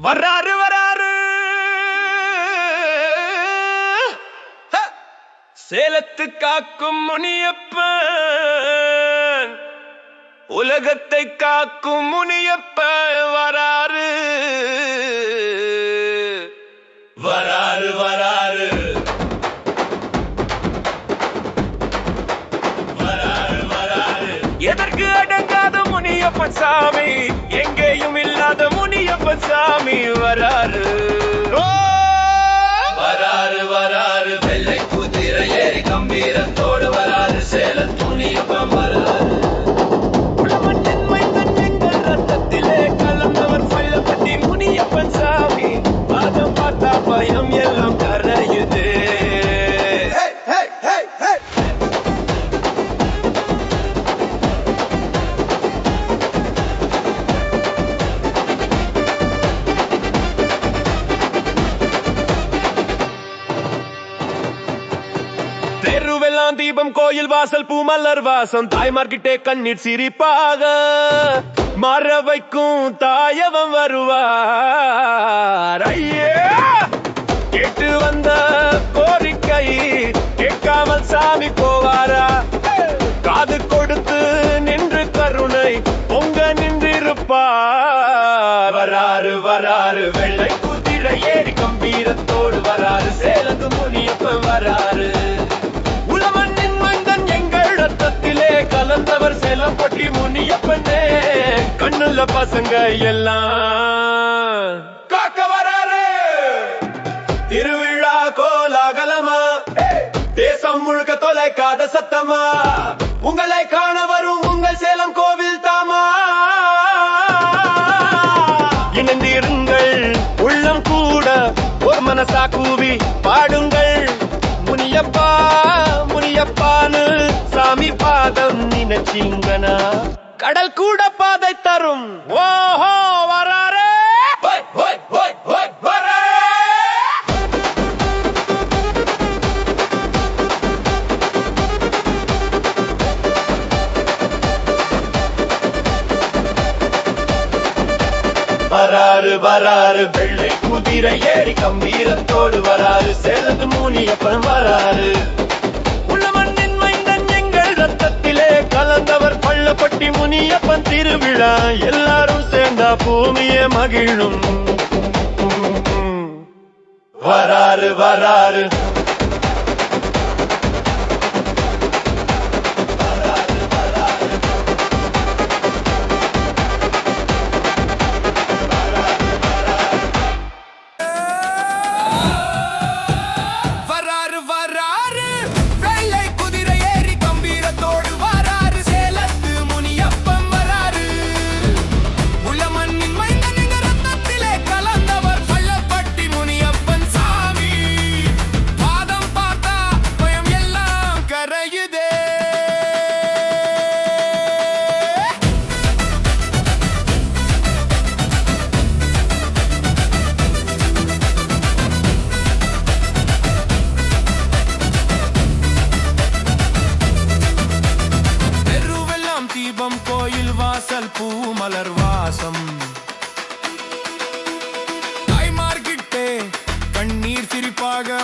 வர்றாரு வராரு சேலத்து காக்கும் முனியப்பன், உலகத்தை காக்கும் முனியப்பன் வராரு வராரு வராரு வராரு வராரு. எதற்கு அடங்காத முனியப்பன் சாமி, எங்கேயும் இல்லாத முனியப்பன் சாமி வராரு வராரு வராரு. வெள்ளை குதிரை ஏறி கம்பீரத்தோடு வராரு, சேலம் முனியப்பன் வராரு. உளமண்ணின் மைந்தன் எங்கள் ரத்தத்திலே கலந்தவர் பள்ளப்பட்டி முனியப்பன் சாமி, பாதம் பார்த்தா பயம் எல்லாம் கரையுது. தெருவெல்லாம் தீபம், கோயில் வாசல் பூமலர் வாசம், தாய்மார்கிட்டே கண்ணீர் சிரிப்பாக மாற வைக்கும் தாயவன் வருவார். ஐயே, கேட்டு வந்த கோரிக்கை கேட்காமல் சாமி போவாரா? காது கொடுத்து நின்று கருணை பொங்க நின்றிருப்பார். வராரு வராரு, வெள்ளை குதிரை ஏறி கம்பீரத்தோடு வராரு, சேலத்து முனியப்பன் வராரு. உளமண்ணின் மைந்தன் எங்கள் ரத்தத்திலே கலந்தவர் சேலப்பட்டி முனியப்பனே, கண்ணுள்ள பசங்க எல்லாம் காக்க வராரு. திருவிழா கோலாகலமா, தேசம் முழுக்க தொலைக்காத சத்தமா, உங்களை காண வரும் உங்கள் சேலம் கோவில் தாமா. இணைந்திருங்கள் உள்ளம் கூட ஒரு மனசா கூவி பாடுங்கள், முனியப்பா முனியப்பான்னு சாமி பாதம் நினைச்சீங்கனா கடல் கூட பாதை தரும். ஓஹோ வராரே வராரு வராரு, வெள்ளை குதிரை ஏறி கம்பீரத்தோடு வராரு, சேலத்து முனியப்பன் வராரு. உளமண்ணின் மைந்தன் எங்கள் ரத்தத்திலே கலந்தவர் பள்ளப்பட்டி முனியப்பன் திருவிழா, எல்லாரும் சேர்ந்தா பூமியே மகிழும். வராரு வராரு தீபம், கோயில் வாசல் பூமலர் வாசம், தாய்மார்கிட்டே கண்ணீர் சிரிப்பாக